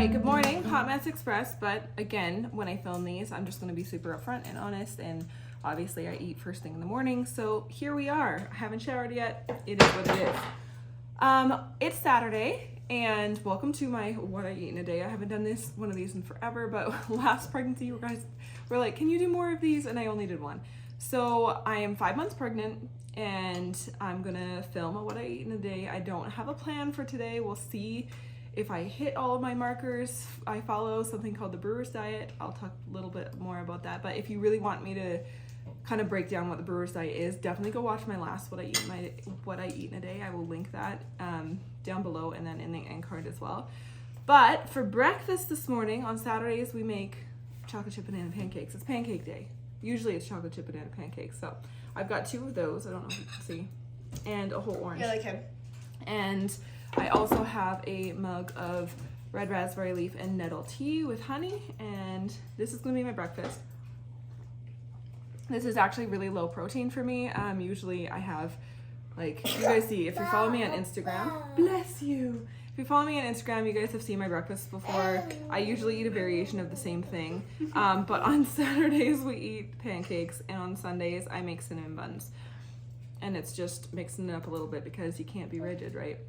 right, good morning, Hot Mess Express. But again, when I film these, I'm just going to be super upfront and honest, and obviously I eat first thing in the morning, so here we are. I haven't showered yet. It is what it is. It's Saturday, and welcome to my what I eat in a day. I haven't done one of these in forever, but last pregnancy, you guys were like, can you do more of these? And I only did one. So I am 5 months pregnant, and I'm gonna film a what I eat in a day. I don't have a plan for today. We'll see if I hit all of my markers. I follow something called the Brewer's diet. I'll talk a little bit more about that. But if you really want me to kind of break down what the Brewer's diet is, definitely go watch my last what I eat in a day. I will link that down below and then in the end card as well. But for breakfast this morning, on Saturdays, we make chocolate chip banana pancakes. It's pancake day. Usually it's chocolate chip banana pancakes. So I've got 2 of those. I don't know if you can see. And a whole orange. Yeah, I can. And I also have a mug of red raspberry leaf and nettle tea with honey, and this is gonna be my breakfast. This is actually really low protein for me. Usually I have, like, you guys see, if you follow me on Instagram, bless you. If you follow me on Instagram, you guys have seen my breakfast before. I usually eat a variation of the same thing, but on Saturdays we eat pancakes, and on Sundays I make cinnamon buns. And it's just mixing it up a little bit because you can't be rigid, right?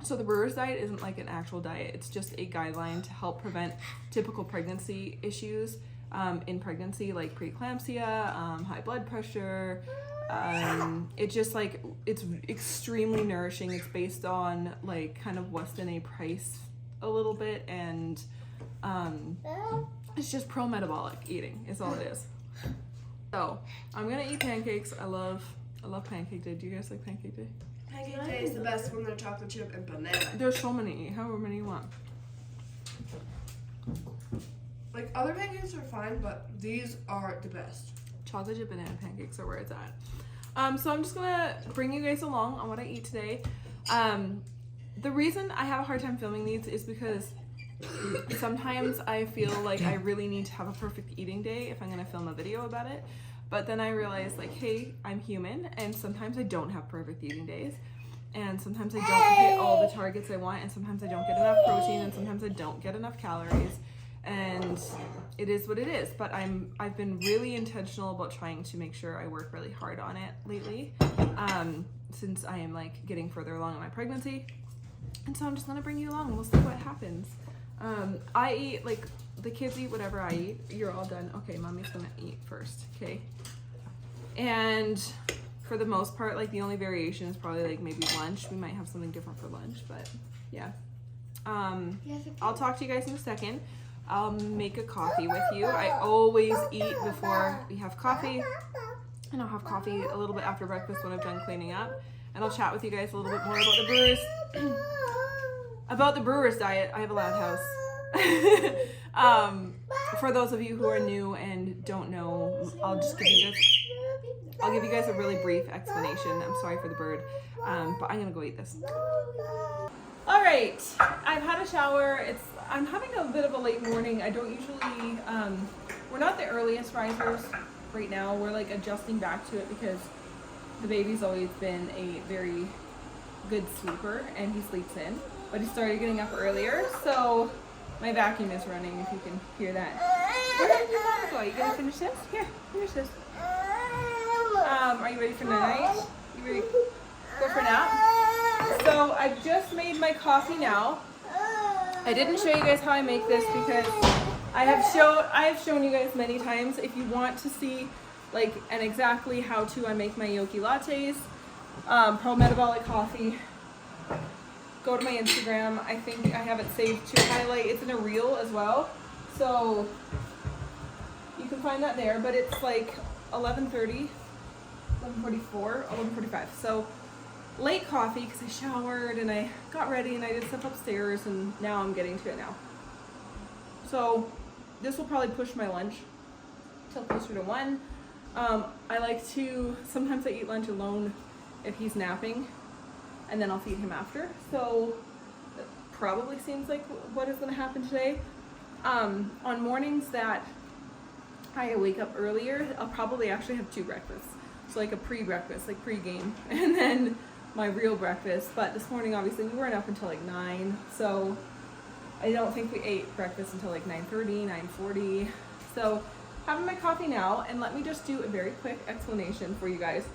So the Brewer's diet isn't like an actual diet. It's just a guideline to help prevent typical pregnancy issues in pregnancy, like preeclampsia, high blood pressure. It's just like, it's extremely nourishing. It's based on like kind of Weston A. Price a little bit, and it's just pro-metabolic eating is all it is. So I'm gonna eat pancakes. I love pancake day. Do you guys like pancake day? Pancake day is the best when they're chocolate chip and banana. There's so many, however many you want. Like, other pancakes are fine, but these are the best. Chocolate chip banana pancakes are where it's at. So I'm just gonna bring you guys along on what I eat today. The reason I have a hard time filming these is because sometimes I feel like I really need to have a perfect eating day if I'm gonna film a video about it. But then I realized, like, hey, I'm human, and sometimes I don't have perfect eating days, and sometimes I don't hit all the targets I want, and sometimes I don't get enough protein, and sometimes I don't get enough calories, and it is what it is. But I've been really intentional about trying to make sure I work really hard on it lately, since I am like getting further along in my pregnancy, and so I'm just gonna bring you along, and we'll see what happens. I eat, like, the kids eat whatever I eat. You're all done. Okay, mommy's gonna eat first, okay? And for the most part, like, the only variation is probably like maybe lunch. We might have something different for lunch, but yeah. I'll talk to you guys in a second. I'll make a coffee with you. I always eat before we have coffee, and I'll have coffee a little bit after breakfast when I've done cleaning up, and I'll chat with you guys a little bit more about the Brewer's diet. I have a loud house. For those of you who are new and don't know, I'll give you guys a really brief explanation. I'm sorry for the bird, but I'm gonna go eat this. All right, I've had a shower. I'm having a bit of a late morning. I don't usually, we're not the earliest risers right now. We're like adjusting back to it because the baby's always been a very good sleeper, and he sleeps in, but he started getting up earlier, so my vacuum is running, if you can hear that. So, are you gonna finish this? Here, finish this. Are you ready for night? You ready to go for a nap? So I've just made my coffee now. I didn't show you guys how I make this because I have shown you guys many times. If you want to see like an exactly how to I make my Yoki lattes, Prometabolic coffee, go to my Instagram. I think I have it saved to highlight. It's in a reel as well, so you can find that there. But it's like 11:30, 11:44, 11:45. So late coffee because I showered and I got ready and I did stuff upstairs, and now I'm getting to it now. So this will probably push my lunch till closer to 1. I like to, sometimes I eat lunch alone if he's napping, and then I'll feed him after. So that probably seems like what is going to happen today. On mornings that I wake up earlier, I'll probably actually have 2 breakfasts. So like a pre-breakfast, like pre-game, and then my real breakfast. But this morning, obviously, we weren't up until like 9, so I don't think we ate breakfast until like 9:30, 9:40. So having my coffee now, and let me just do a very quick explanation for you guys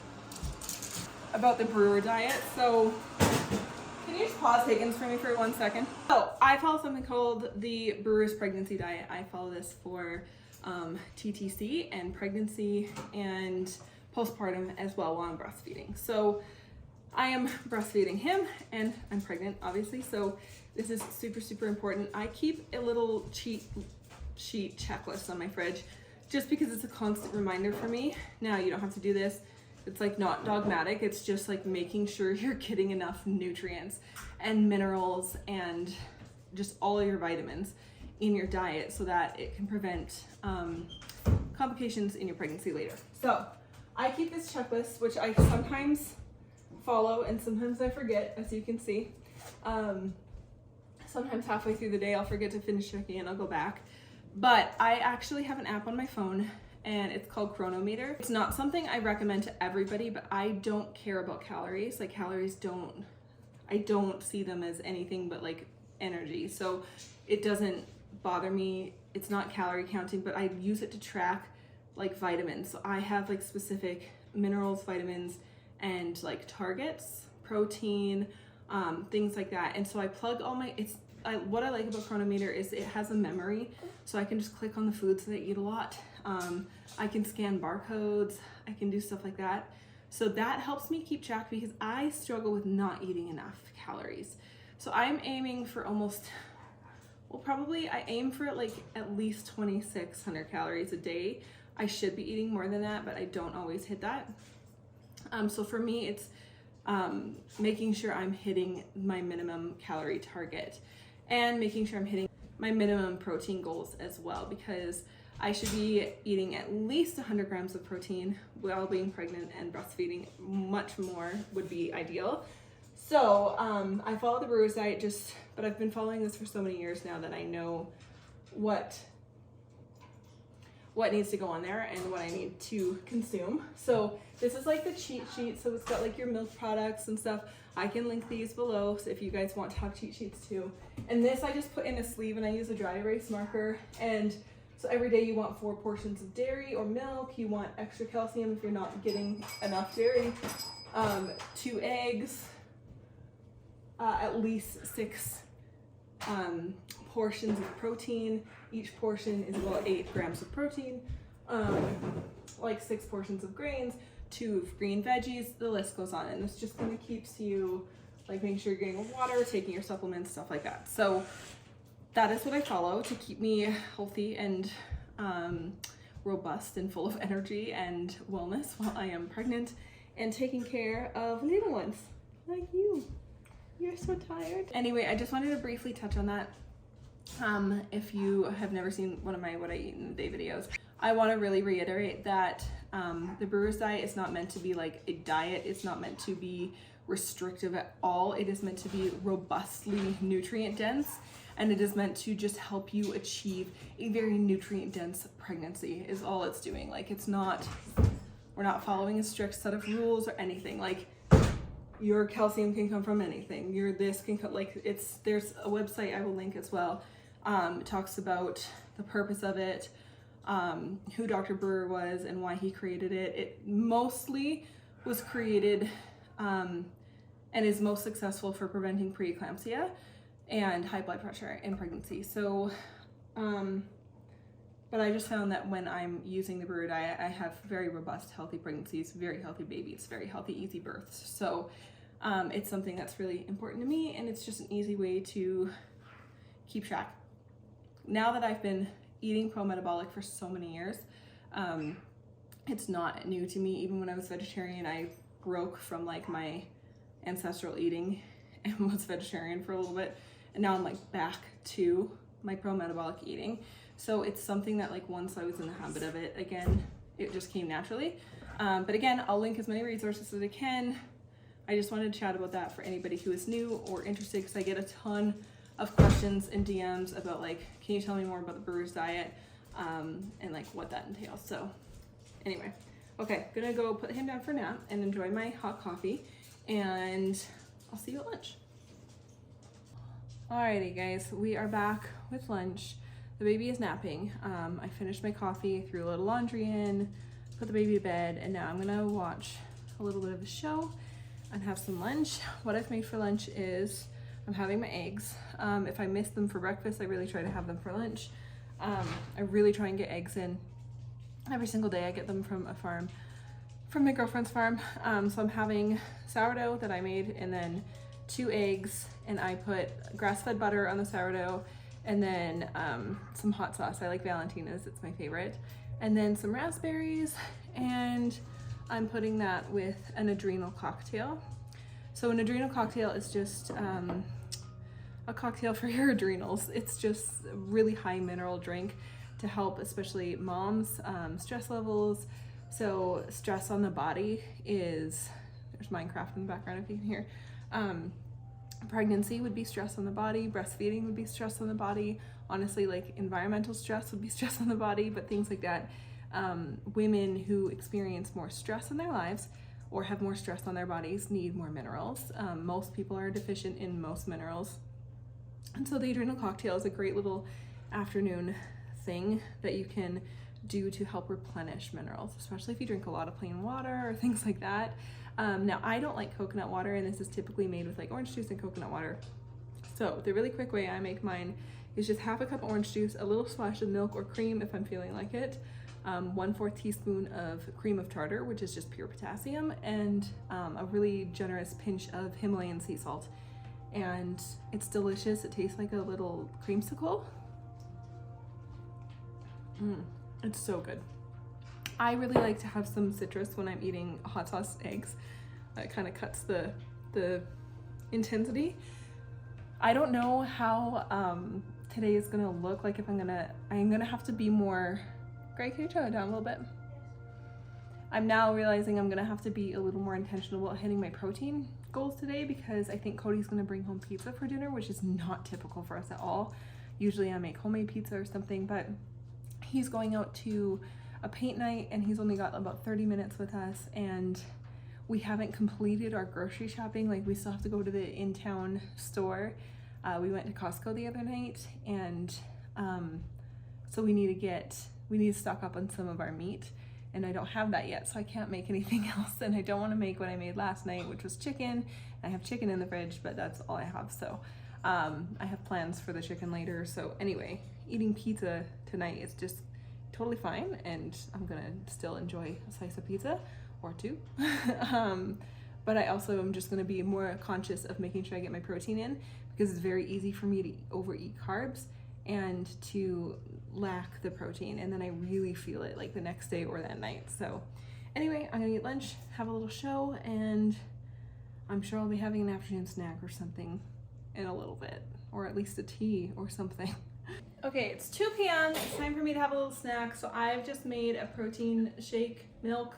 about the Brewer diet. So can you just pause Higgins for me for 1 second? So I follow something called the Brewer's pregnancy diet. I follow this for TTC and pregnancy and postpartum as well while I'm breastfeeding. So I am breastfeeding him and I'm pregnant, obviously. So this is super, super important. I keep a little cheat sheet checklist on my fridge just because it's a constant reminder for me. Now you don't have to do this. It's like not dogmatic. It's just like making sure you're getting enough nutrients and minerals and just all your vitamins in your diet so that it can prevent complications in your pregnancy later. So I keep this checklist, which I sometimes follow and sometimes I forget, as you can see. Sometimes halfway through the day I'll forget to finish checking and I'll go back. But I actually have an app on my phone and it's called Prometabolic. It's not something I recommend to everybody, but I don't care about calories. Like calories I don't see them as anything but like energy. So it doesn't bother me. It's not calorie counting, but I use it to track like vitamins. So I have like specific minerals, vitamins, and like targets, protein, things like that. And so I plug all my, what I like about Chronometer is it has a memory, so I can just click on the foods that I eat a lot. I can scan barcodes, I can do stuff like that. So that helps me keep track because I struggle with not eating enough calories. So I'm aiming for I aim for like at least 2,600 calories a day. I should be eating more than that, but I don't always hit that. So for me, it's making sure I'm hitting my minimum calorie target and making sure I'm hitting my minimum protein goals as well, because I should be eating at least 100 grams of protein while being pregnant, and breastfeeding much more would be ideal. So I follow the Brewer's diet but I've been following this for so many years now that I know what needs to go on there and what I need to consume. So this is like the cheat sheet. So it's got like your milk products and stuff. I can link these below so if you guys want to have cheat sheets too. And this I just put in a sleeve and I use a dry erase marker. And so every day you want 4 portions of dairy or milk. You want extra calcium if you're not getting enough dairy. 2 eggs, at least 6 portions of protein. Each portion is about 8 grams of protein, like 6 portions of grains, 2 of green veggies, the list goes on. And this just kind of keeps you like making sure you're getting water, taking your supplements, stuff like that. So that is what I follow to keep me healthy and robust and full of energy and wellness while I am pregnant and taking care of little ones like you. You're so tired. Anyway, I just wanted to briefly touch on that. If you have never seen one of my What I Eat in a Day videos, I want to really reiterate that the Brewer's diet is not meant to be like a diet. It's not meant to be restrictive at all. It is meant to be robustly nutrient dense, and it is meant to just help you achieve a very nutrient dense pregnancy is all it's doing. Like we're not following a strict set of rules or anything. Like your calcium can come from anything. There's a website I will link as well. It talks about the purpose of it, who Dr. Brewer was and why he created it. It mostly was created and is most successful for preventing preeclampsia and high blood pressure in pregnancy. So, but I just found that when I'm using the Brewer diet, I have very robust, healthy pregnancies, very healthy babies, very healthy, easy births. So it's something that's really important to me, and it's just an easy way to keep track. Now that I've been eating Prometabolic for so many years, it's not new to me. Even when I was vegetarian, I broke from like my ancestral eating and was vegetarian for a little bit, and now I'm like back to my Prometabolic eating. So it's something that like once I was in the habit of it, again, it just came naturally. But again, I'll link as many resources as I can. I just wanted to chat about that for anybody who is new or interested, because I get a ton of questions and DMs about like, can you tell me more about the Brewer's diet and like what that entails. So anyway, okay, gonna go put him down for a nap and enjoy my hot coffee, and I'll see you at lunch. Alrighty guys, we are back with lunch. The baby is napping. I finished my coffee, threw a little laundry in, put the baby to bed, and now I'm gonna watch a little bit of a show and have some lunch. What I've made for lunch is I'm having my eggs. If I miss them for breakfast, I really try to have them for lunch. I really try and get eggs in every single day. I get them from a farm, from my girlfriend's farm. So I'm having sourdough that I made, and then 2 eggs, and I put grass-fed butter on the sourdough, and then some hot sauce. I like Valentina's, it's my favorite. And then some raspberries, and I'm putting that with an adrenal cocktail. So an adrenal cocktail is just a cocktail for your adrenals. It's just a really high mineral drink to help, especially moms, stress levels. So stress on the body is, there's Minecraft in the background if you can hear. Pregnancy would be stress on the body, breastfeeding would be stress on the body, honestly, like environmental stress would be stress on the body, but things like that. Women who experience more stress in their lives or have more stress on their bodies need more minerals. Most people are deficient in most minerals. And so the adrenal cocktail is a great little afternoon thing that you can do to help replenish minerals, especially if you drink a lot of plain water or things like that. Now I don't like coconut water, and this is typically made with like orange juice and coconut water. So the really quick way I make mine is just half a cup orange juice, a little splash of milk or cream if I'm feeling like it, 1/4 teaspoon of cream of tartar, which is just pure potassium, and a really generous pinch of Himalayan sea salt. And it's delicious. It tastes like a little creamsicle. It's so good. I really like to have some citrus when I'm eating hot sauce eggs. It kind of cuts the intensity. I don't know how today is gonna look like. If I'm gonna have to be more. Greg, can you turn it down a little bit? I'm now realizing I'm gonna have to be a little more intentional about hitting my protein goals today, because I think Cody's gonna bring home pizza for dinner, which is not typical for us at all. Usually I make homemade pizza or something, but he's going out to a paint night and he's only got about 30 minutes with us, and we haven't completed our grocery shopping. Like, we still have to go to the in-town store. We went to Costco the other night, and so we need to stock up on some of our meat, and I don't have that yet, so I can't make anything else. And I don't want to make what I made last night, which was chicken. I have chicken in the fridge, but that's all I have. So I have plans for the chicken later. So anyway, eating pizza tonight is just totally fine, and I'm gonna still enjoy a slice of pizza or 2. But I also am just gonna be more conscious of making sure I get my protein in, because it's very easy for me to overeat carbs and to lack the protein, and then I really feel it like the next day or that night. So anyway, I'm gonna eat lunch, have a little show, and I'm sure I'll be having an afternoon snack or something in a little bit, or at least a tea or something. Okay, it's 2 p.m. It's time for me to have a little snack. So I've just made a protein shake, milk.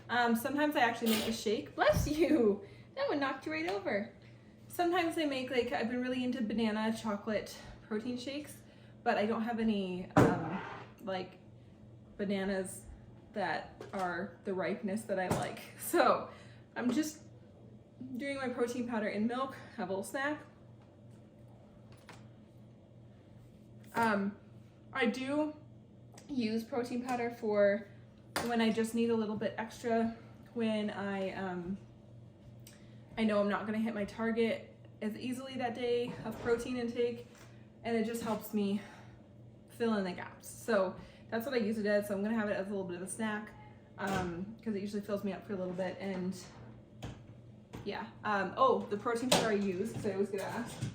Sometimes I actually make a shake. Bless you. That one knocked you right over. Sometimes I make, like, I've been really into banana chocolate protein shakes, but I don't have any like bananas that are the ripeness that I like. So I'm just doing my protein powder in milk, have a little snack. I do use protein powder for when I just need a little bit extra, when I know I'm not gonna hit my target as easily that day of protein intake, and it just helps me fill in the gaps. So that's what I use it as. So I'm gonna have it as a little bit of a snack, because it usually fills me up for a little bit. And yeah, oh, the protein powder I use, because I always get asked.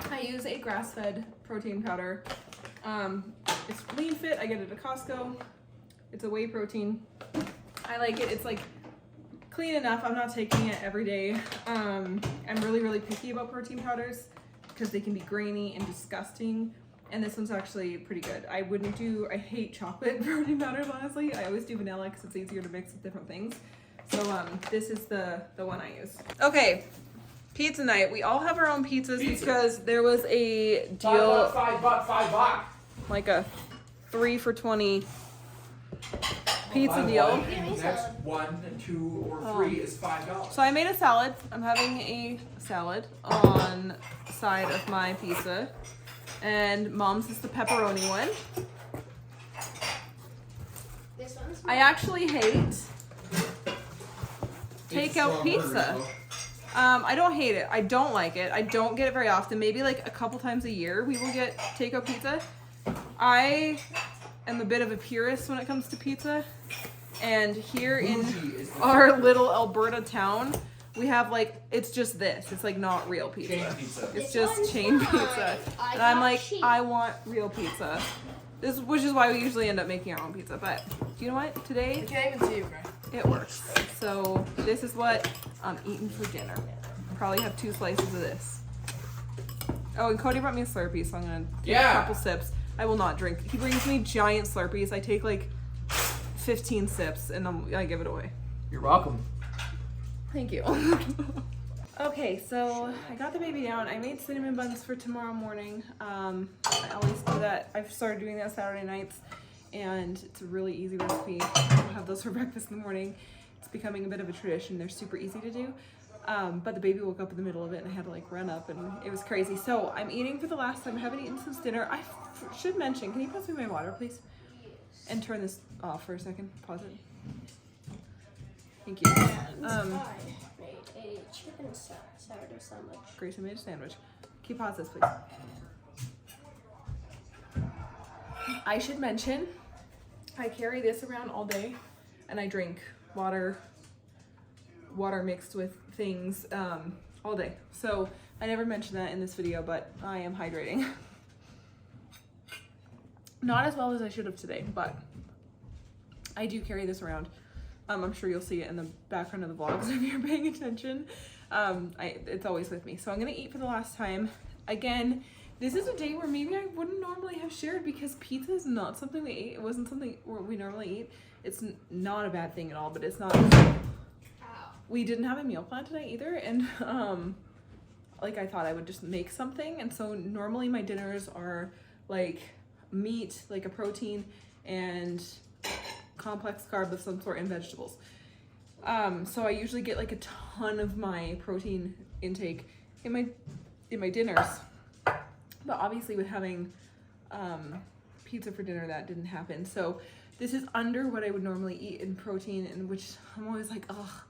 I use a grass-fed protein powder. It's Lean Fit. I get it at Costco. It's a whey protein. I like it. It's like clean enough. I'm not taking it every day. I'm really picky about protein powders because they can be grainy and disgusting. And this one's actually pretty good. I hate chocolate protein powders, honestly. I always do vanilla because it's easier to mix with different things. So this is the one I use. Okay. Pizza night. We all have our own pizzas because there was a deal. $5 like a 3 for $20 pizza Buy deal. one, and the next 1, 2, or 3 is $5. So I made a salad. I'm having a salad on side of my pizza. And Mom's is the pepperoni one. This one's I actually hate takeout pizza. I don't hate it. I don't like it. I don't get it very often. Maybe like a couple times a year we will get takeout pizza. I am a bit of a purist when it comes to pizza. And here in our little Alberta town, we have like, it's just this. It's like not real pizza. Chain pizza. It's just chain pizza. And I'm like, I want real pizza. Which is why we usually end up making our own pizza. But you know what? I Today, can't even see you, Gray. it works. So this is what I'm eating for dinner. Probably have 2 slices of this. Oh, and Cody brought me a Slurpee, so I'm gonna take a couple sips. I will not drink. He brings me giant Slurpees. I take like 15 sips and I give it away. You're welcome. Thank you. Okay, so I got the baby down. I made cinnamon buns for tomorrow morning. I always do that. I've started doing that Saturday nights, and it's a really easy recipe. I'll have those for breakfast in the morning. It's becoming a bit of a tradition. They're super easy to do. But the baby woke up in the middle of it, and I had to like run up, and it was crazy. So I'm eating for the last time. I haven't eaten since dinner. I should mention, can you pass me my water, please? And turn this off for a second. Pause it. Thank you. Made a chicken sourdough sandwich. Grayson made a sandwich. Can you pause this, please? I should mention, I carry this around all day, and I drink water mixed with things all day. So I never mentioned that in this video, but I am hydrating. Not as well as I should have today, but I do carry this around. I'm sure you'll see it in the background of the vlogs if you're paying attention. It's always with me. So I'm gonna eat for the last time. Again, this is a day where maybe I wouldn't normally have shared because pizza is not something we ate. It wasn't something we normally eat. It's not a bad thing at all, but it's not. We didn't have a meal plan tonight either, and like I thought I would just make something. And so normally my dinners are like meat, like a protein, and complex carb of some sort and vegetables. So I usually get like a ton of my protein intake in my dinners. But obviously with having pizza for dinner, that didn't happen. So this is under what I would normally eat in protein, and which I'm always like, oh,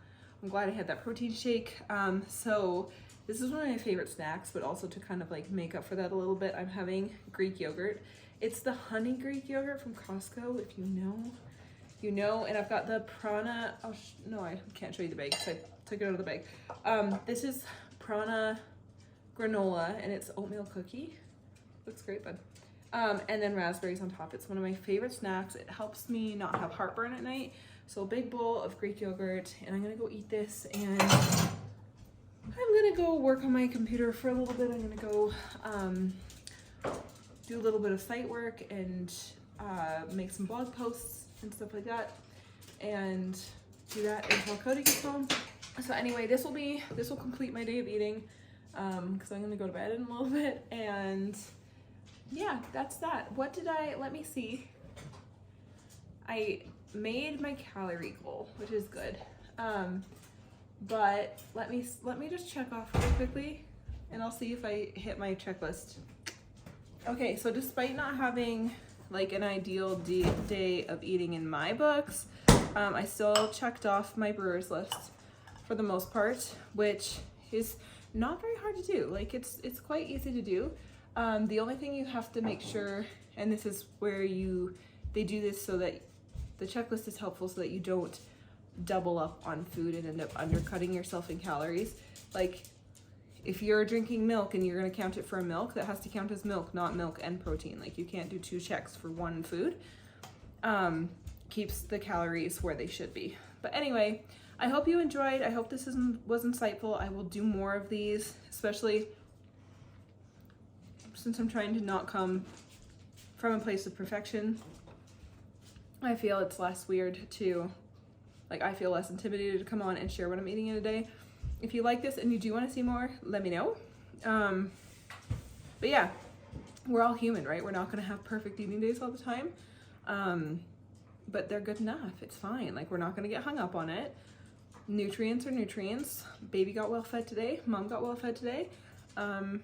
I'm glad I had that protein shake. So this is one of my favorite snacks, but also to kind of like make up for that a little bit, I'm having Greek yogurt. It's the honey Greek yogurt from Costco, if you know. You know, and I've got the Prana, no, I can't show you the bag because I took it out of the bag. This is Prana granola, and it's oatmeal cookie. Looks great, bud. And then raspberries on top. It's one of my favorite snacks. It helps me not have heartburn at night. So a big bowl of Greek yogurt, and I'm gonna go eat this, and I'm gonna go work on my computer for a little bit. I'm gonna go do a little bit of site work and make some blog posts and stuff like that, and do that until Cody gets home. So anyway, this will complete my day of eating, because I'm gonna go to bed in a little bit, and yeah, that's that. Let me see. I made my calorie goal, which is good. But let me just check off really quickly, and I'll see if I hit my checklist. Okay, so despite not having like an ideal day of eating in my books, I still checked off my Brewer's list for the most part, which is not very hard to do. Like it's quite easy to do. The only thing you have to make sure, and this is where they do this so that the checklist is helpful so that you don't double up on food and end up undercutting yourself in calories. Like if you're drinking milk and you're going to count it for a milk, that has to count as milk, not milk and protein. Like you can't do 2 checks for one food. Keeps the calories where they should be. But anyway, I hope you enjoyed. I hope this was insightful. I will do more of these, especially since I'm trying to not come from a place of perfection. I feel it's less weird to, like I feel less intimidated to come on and share what I'm eating in a day. If you like this and you do want to see more, let me know. But yeah, we're all human, right? We're not going to have perfect eating days all the time. but they're good enough. It's fine. Like, we're not gonna get hung up on it. Nutrients are nutrients. Baby got well fed today. Mom got well fed today. And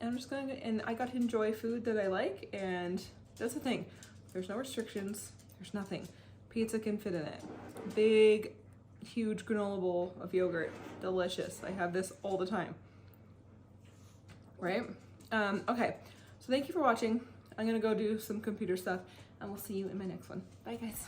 I'm just gonna, and I got to enjoy food that I like, and that's the thing. There's no restrictions. There's nothing. Pizza can fit in it. Big, huge granola bowl of yogurt. Delicious. I have this all the time. Right? Okay. So thank you for watching. I'm gonna go do some computer stuff, and we'll see you in my next one. Bye, guys.